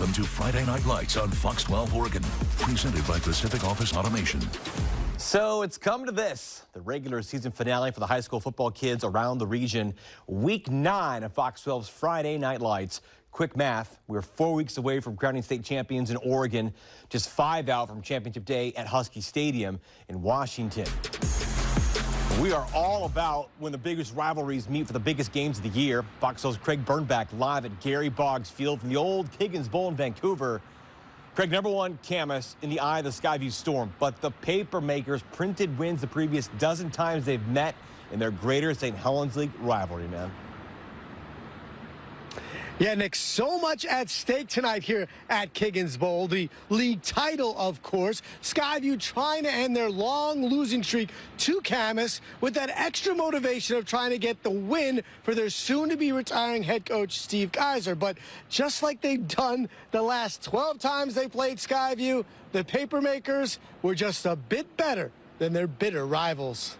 Welcome to Friday Night Lights on Fox 12 Oregon, presented by Pacific Office Automation. So it's come to this, the regular season finale for the high school football kids around the region. Week 9 of Fox 12's Friday Night Lights. Quick math, we're 4 weeks away from crowning state champions in Oregon, just 5 out from championship day at Husky Stadium in Washington. We are all about when the biggest rivalries meet for the biggest games of the year. Fox 12's Craig Burnback live at Gary Boggs Field from the old Higgins Bowl in Vancouver. Craig, #1 Camas in the eye of the Skyview Storm, but the Papermakers printed wins the previous dozen times they've met in their Greater St. Helens League rivalry, man. Yeah, Nick, so much at stake tonight here at Higgins Bowl. The league title, of course. Skyview trying to end their long losing streak to Camas with that extra motivation of trying to get the win for their soon-to-be retiring head coach, Steve Kaiser. But just like they've done the last 12 times they played Skyview, the Papermakers were just a bit better than their bitter rivals.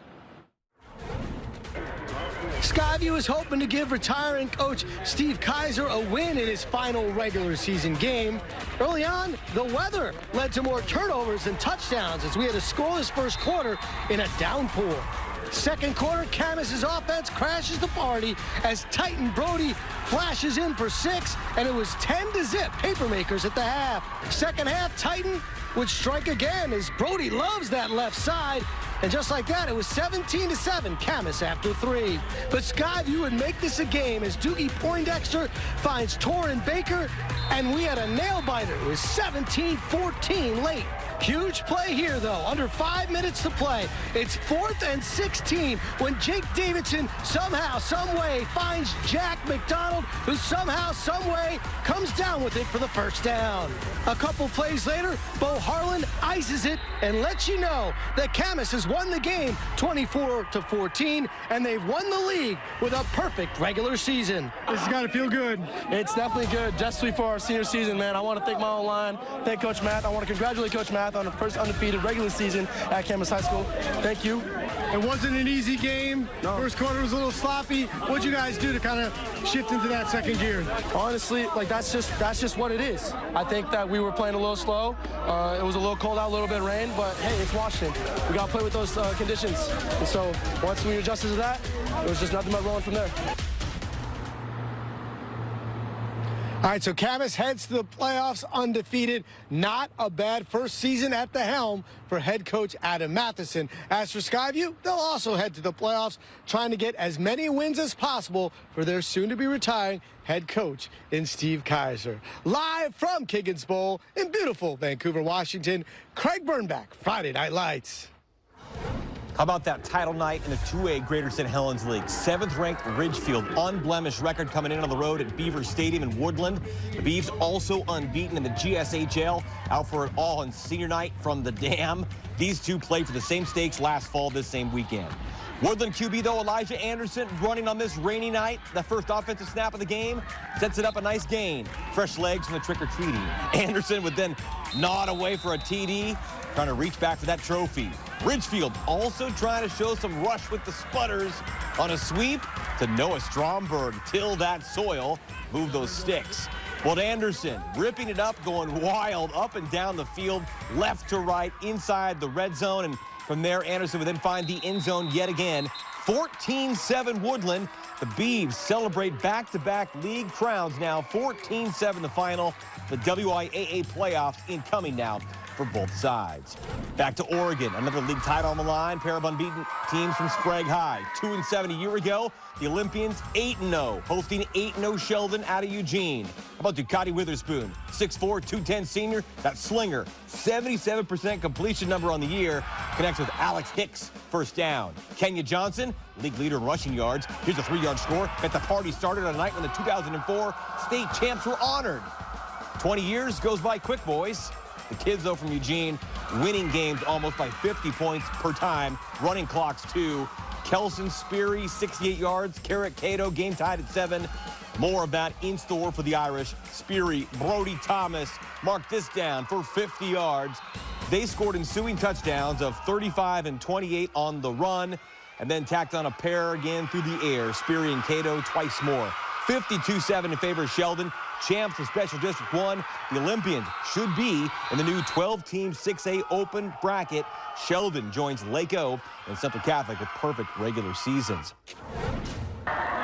Skyview is hoping to give retiring coach Steve Kaiser a win in his final regular season game. Early on, the weather led to more turnovers than touchdowns as we had a scoreless first quarter in a downpour. Second quarter, Camas' offense crashes the party as Titan Brody flashes in for 6, and it was 10-0 Papermakers at the half. Second half, Titan would strike again as Brody loves that left side. And just like that, it was 17-7 Camas after 3. But Skyview would make this a game as Doogie Poindexter finds Torrin Baker, and we had a nail-biter. It was 17-14 late. Huge play here, though. Under 5 minutes to play. It's 4th and 16 when Jake Davidson somehow, someway finds Jack McDonald, who somehow, someway comes down with it for the first down. A couple plays later, Bo Harlan ices it and lets you know that Camas has won the game 24-14, and they've won the league with a perfect regular season. This has got to feel good. It's definitely good, just for our senior season, man. I want to thank my own line, thank Coach Matt. I want to congratulate Coach Matt on the first undefeated regular season at Camas High School. Thank you. It wasn't an easy game. No. First quarter was a little sloppy. What'd you guys do to kind of shift into that second gear? Honestly, like that's just what it is. I think that we were playing a little slow. It was a little cold out, a little bit of rain, but hey, it's Washington. We got to play with those conditions. And so once we adjusted to that, it was just nothing but rolling from there. All right, so Camas heads to the playoffs undefeated. Not a bad first season at the helm for head coach Adam Matheson. As for Skyview, they'll also head to the playoffs, trying to get as many wins as possible for their soon-to-be retiring head coach in Steve Kaiser. Live from Higgins Bowl in beautiful Vancouver, Washington, Craig Burnback, Friday Night Lights. How about that title night in the 2A Greater St. Helens League? 7th-ranked Ridgefield, unblemished record coming in on the road at Beaver Stadium in Woodland. The Beavs also unbeaten in the GSHL, out for it all on senior night from the Dam. These two played for the same stakes last fall this same weekend. Woodland QB, though, Elijah Anderson running on this rainy night. The first offensive snap of the game sets it up a nice gain. Fresh legs from the trick-or-treating. Anderson would then nod away for a TD, trying to reach back for that trophy. Ridgefield also trying to show some rush with the Spudders on a sweep to Noah Stromberg. Till that soil, move those sticks. Well, Anderson ripping it up, going wild up and down the field, left to right, inside the red zone. And from there, Anderson would then find the end zone yet again. 14-7 Woodland. The Beavs celebrate back-to-back league crowns now. 14-7 the final. The WIAA playoffs incoming now for both sides. Back to Oregon, another league title on the line. Pair of unbeaten teams from Sprague High. 2-7 a year ago. The Olympians 8-0, hosting 8-0 Sheldon out of Eugene. How about Ducati Witherspoon, 6'4", 210 senior, that slinger, 77% completion number on the year, connects with Alex Hicks, first down. Kenya Johnson, league leader in rushing yards. Here's a 3-yard score. Bet the party started on a night when the 2004 state champs were honored. 20 years goes by quick, boys. The kids, though, from Eugene, winning games almost by 50 points per time. Running clocks, too. Kelson Speary, 68 yards. Carrot Cato, game tied at 7. More of that in store for the Irish. Speary, Brody Thomas, mark this down for 50 yards. They scored ensuing touchdowns of 35 and 28 on the run, and then tacked on a pair again through the air. Speary and Cato twice more. 52-7 in favor of Sheldon. Champs of Special District 1, the Olympians should be in the new 12-team 6A open bracket. Sheldon joins Lake O and Central Catholic with perfect regular seasons.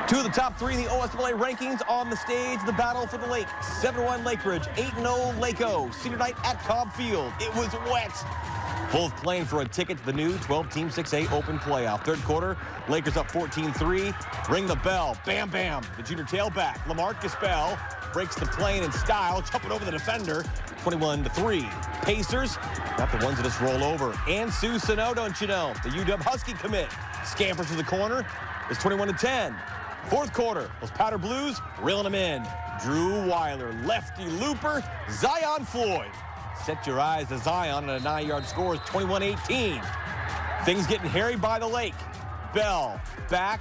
Two of the top three in the OSAA rankings on the stage, the battle for the Lake. 7-1 Lake Ridge, 8-0 Lake O. Senior night at Cobb Field. It was wet. Both playing for a ticket to the new 12-team 6A open playoff. Third quarter, Lakers up 14-3. Ring the bell. Bam, bam. The junior tailback, LaMarcus Bell, breaks the plane in style, jumping over the defender. 21-3. Pacers, not the ones that just roll over. And Sue Sano, don't you know? The UW Husky commit. Scampers to the corner. It's 21-10. Fourth quarter, those Powder Blues reeling them in. Drew Weiler, lefty looper, Zion Floyd. Set your eyes to Zion, and a 9-yard score is 21-18. Things getting hairy by the lake. Bell back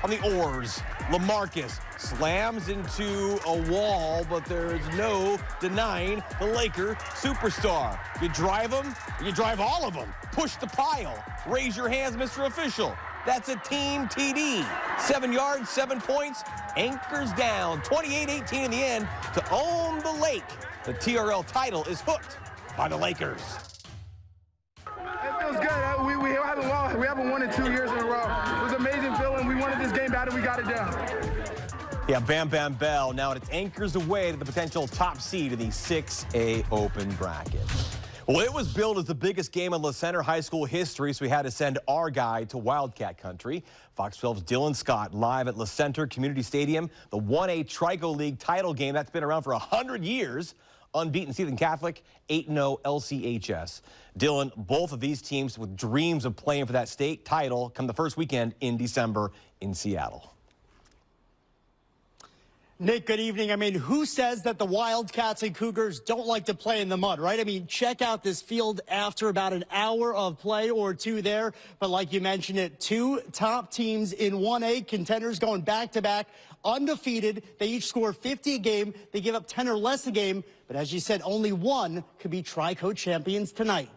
on the oars. LaMarcus slams into a wall, but there's no denying the Laker superstar. You drive them, you drive all of them. Push the pile. Raise your hands, Mr. Official. That's a team TD. 7 yards, 7 points, anchors down. 28-18 in the end to own the Lake. The TRL title is hooked by the Lakers. It feels good. We haven't won in 2 years in a row. It was an amazing feeling. We wanted this game bad and we got it done. Yeah, Bam Bam Bell. Now it anchors away to the potential top seed in the 6A open bracket. Well, it was billed as the biggest game in La Center High School history, so we had to send our guy to Wildcat Country. Fox 12's Dylan Scott live at La Center Community Stadium, the 1A Trico League title game that's been around for 100 years. Unbeaten Seton Catholic, 8-0 LCHS. Dylan, both of these teams with dreams of playing for that state title come the first weekend in December in Seattle. Nick, good evening. I mean, who says that the Wildcats and Cougars don't like to play in the mud, right? I mean, check out this field after about an hour of play or two there. But like you mentioned it, two top teams in 1A, contenders going back-to-back, undefeated. They each score 50 a game. They give up 10 or less a game. But as you said, only one could be Trico champions tonight.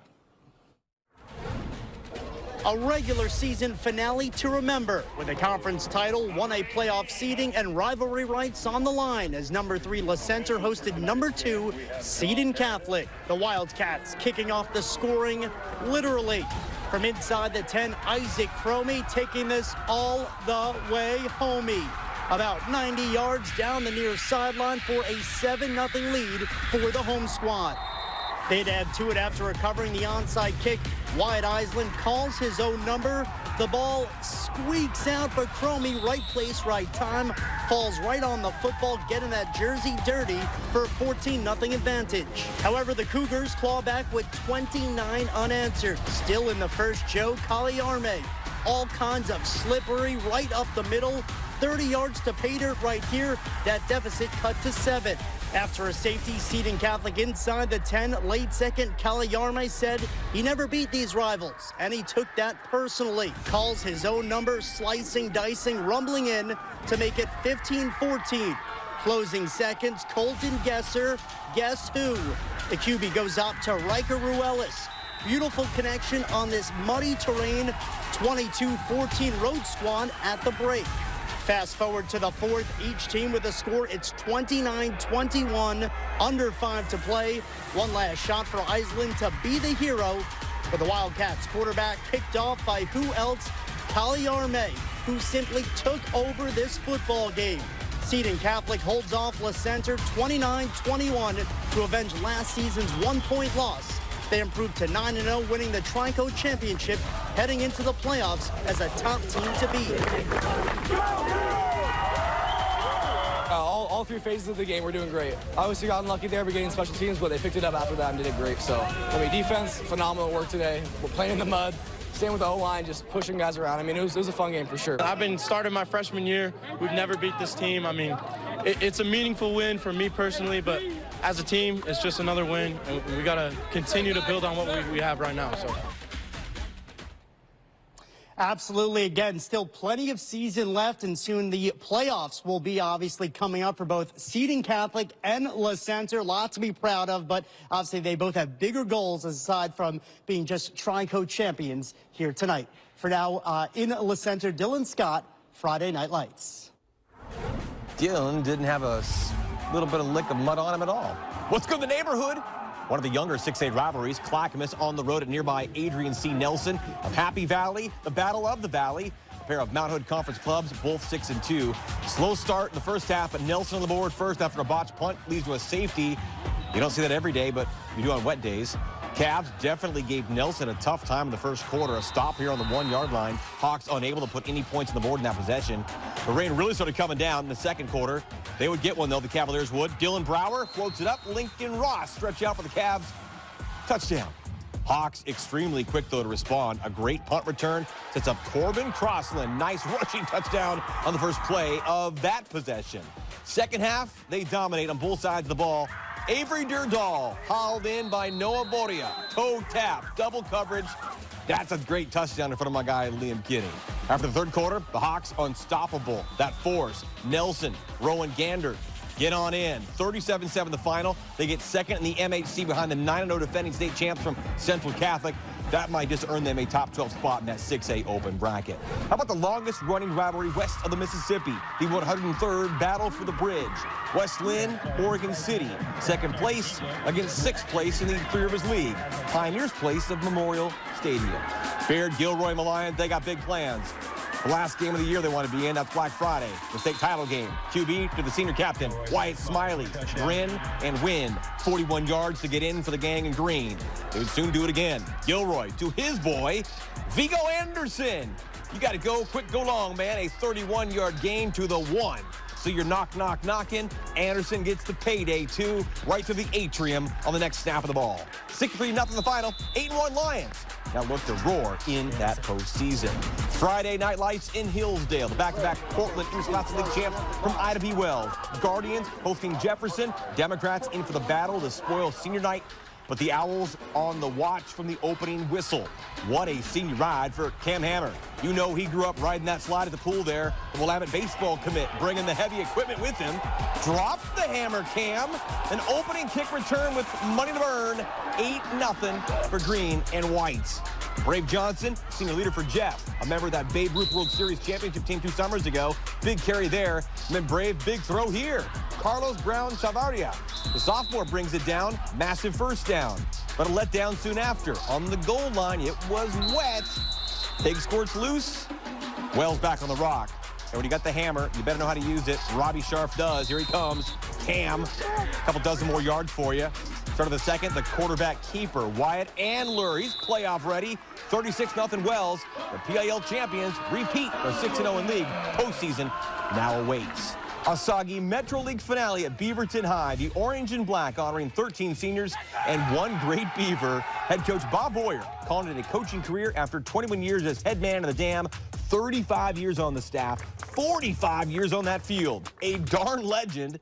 A regular season finale to remember with a conference title, 1A playoff seeding, and rivalry rights on the line as number 3 La Center hosted number 2 Seton Catholic. The Wildcats kicking off the scoring literally from inside the 10. Isaac Cromie taking this all the way homey. About 90 yards down the near sideline for a 7-0 lead for the home squad. They'd add to it after recovering the onside kick. Wyatt Island calls his own number. The ball squeaks out, but Cromie, right place, right time, falls right on the football, getting that jersey dirty for a 14-0 advantage. However, the Cougars claw back with 29 unanswered. Still in the first, Joe Caliarme. All kinds of slippery right up the middle. 30 yards to pay dirt right here. That deficit cut to 7. After a safety, Seton Catholic inside the 10, late second, Caliarme said he never beat these rivals, and he took that personally. Calls his own number, slicing, dicing, rumbling in to make it 15-14. Closing seconds, Colton Gesser, guess who? The QB goes up to Riker Ruelis. Beautiful connection on this muddy terrain, 22-14 Road Squad at the break. Fast forward to the fourth, each team with a score. It's 29-21, under 5 to play. One last shot for Island to be the hero. But the Wildcats quarterback picked off by who else? Caliarme, who simply took over this football game. Seton Catholic holds off La Center 29-21 to avenge last season's 1-point loss. They improved to 9-0, winning the Trico Championship, heading into the playoffs as a top team to beat. All 3 phases of the game, we're doing great. Obviously got unlucky there, but getting special teams, but they picked it up after that and did it great. So, I mean, defense, phenomenal work today. We're playing in the mud, staying with the O-line, just pushing guys around. I mean, it was a fun game for sure. I've been starting my freshman year. We've never beat this team. I mean, it's a meaningful win for me personally, but as a team, it's just another win, and we got to continue to build on what we have right now. So. Absolutely. Again, still plenty of season left, and soon the playoffs will be obviously coming up for both Seton Catholic and La Center. A lot to be proud of, but obviously they both have bigger goals aside from being just Trico champions here tonight. For now, in La Center, Dylan Scott, Friday Night Lights. Dillon didn't have a little bit of lick of mud on him at all. What's good in the neighborhood? One of the younger 6A rivalries, Clackamas on the road at nearby Adrian C. Nelson of Happy Valley, the Battle of the Valley. A pair of Mount Hood Conference clubs, both 6-2. Slow start in the first half, but Nelson on the board first after a botched punt leads to a safety. You don't see that every day, but you do on wet days. Cavs definitely gave Nelson a tough time in the first quarter. A stop here on the 1-yard line. Hawks unable to put any points on the board in that possession. The rain really started coming down in the second quarter. They would get one, though, the Cavaliers would. Dylan Brower floats it up. Lincoln Ross stretch out for the Cavs. Touchdown. Hawks extremely quick, though, to respond. A great punt return sets up Corbin Crossland. Nice rushing touchdown on the first play of that possession. Second half, they dominate on both sides of the ball. Avery Durdal hauled in by Noah Boria. Toe tap, double coverage. That's a great touchdown in front of my guy, Liam Kinney. After the third quarter, the Hawks unstoppable. That force. Nelson, Rowan Gander, get on in. 37-7 the final. They get second in the MHC behind the 9-0 defending state champs from Central Catholic. That might just earn them a top 12 spot in that 6A open bracket. How about the longest running rivalry west of the Mississippi? The 103rd Battle for the Bridge. West Lynn, Oregon City. Second place against sixth place in the Three Rivers League. Pioneers place of Memorial Stadium. Baird, Gilroy, and the Lions, they got big plans. The last game of the year they want to be in, that's Black Friday, the state title game. QB to the senior captain, Wyatt Smiley. Grin and win. 41 yards to get in for the gang in green. They would soon do it again. Gilroy to his boy, Vigo Anderson. You got to go quick, go long, man. A 31-yard gain to the 1. So you're knocking. Anderson gets the payday, too, right to the atrium on the next snap of the ball. 6-3-0 the final. 8-1 Lions. Now look to roar in that postseason. Friday night lights in Hillsdale. The back-to-back Portland East-West League champs from Ida B. Wells. Guardians hosting Jefferson. Democrats in for the battle to spoil senior night. But the Owls on the watch from the opening whistle. What a senior ride for Cam Hammer. You know he grew up riding that slide at the pool there. The Willamette baseball commit, bringing the heavy equipment with him. Drops the hammer, Cam. An opening kick return with money to burn. 8-0 for green and whites. Brave Johnson, senior leader for Jeff, a member of that Babe Ruth World Series championship team 2 summers ago. Big carry there. And then Brave, big throw here. Carlos Brown Chavaria. The sophomore brings it down. Massive first down. But a letdown soon after. On the goal line, it was wet. Pig squirts loose. Wells back on the rock. And when you got the hammer, you better know how to use it. Robbie Sharf does. Here he comes. Cam. A couple dozen more yards for you. Start of the second, the quarterback keeper, Wyatt Andler. He's playoff ready. 36-0 Wells. The PIL champions repeat their 6-0 in league. Postseason now awaits. Asagi Metro League finale at Beaverton High. The orange and black honoring 13 seniors and 1 great Beaver. Head coach Bob Boyer calling it a coaching career after 21 years as head man of the Dam, 35 years on the staff, 45 years on that field. A darn legend.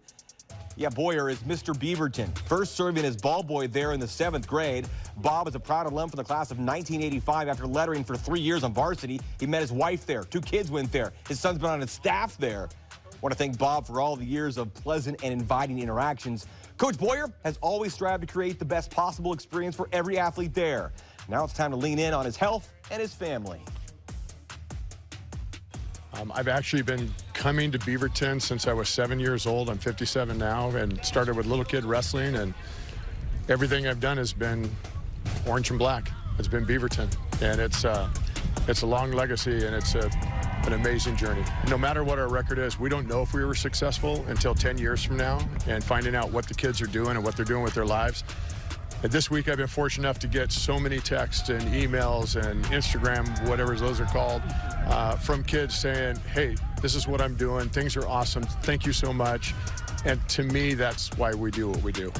Yeah, Boyer is Mr. Beaverton, first serving as ball boy there in the 7th grade. Bob is a proud alum from the class of 1985 after lettering for 3 years on varsity. He met his wife there. 2 kids went there. His son's been on his staff there. I want to thank Bob for all the years of pleasant and inviting interactions. Coach Boyer has always strived to create the best possible experience for every athlete there. Now it's time to lean in on his health and his family. I've actually been coming to Beaverton since I was 7 years old. I'm 57 now, and started with little kid wrestling, and everything I've done has been orange and black. It's been Beaverton, and it's a long legacy, and it's an amazing journey. No matter what our record is, we don't know if we were successful until 10 years from now, and finding out what the kids are doing and what they're doing with their lives. And this week I've been fortunate enough to get so many texts and emails and Instagram, whatever those are called, from kids saying, hey, this is what I'm doing. Things are awesome. Thank you so much. And to me, that's why we do what we do.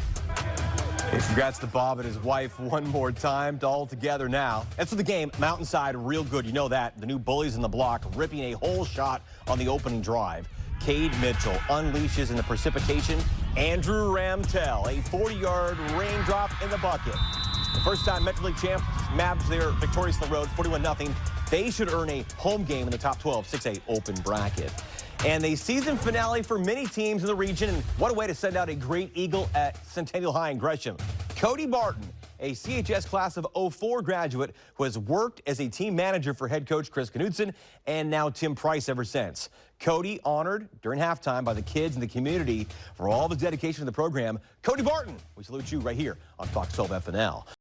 Hey, congrats to Bob and his wife one more time. All together now. That's for the game. Mountainside, real good. You know that. The new bullies in the block ripping a whole shot on the opening drive. Cade Mitchell unleashes in the precipitation. Andrew Ramtel, a 40-yard raindrop in the bucket. The first time Metro League champs, Mavs, they're victorious on the road, 41-0. They should earn a home game in the top 12 6A open bracket. And a season finale for many teams in the region. And what a way to send out a great eagle at Centennial High in Gresham. Cody Barton a CHS class of 04 graduate who has worked as a team manager for head coach Chris Knudsen and now Tim Price ever since. Cody honored during halftime by the kids and the community for all the dedication to the program. Cody Barton, we salute you right here on Fox 12 FNL.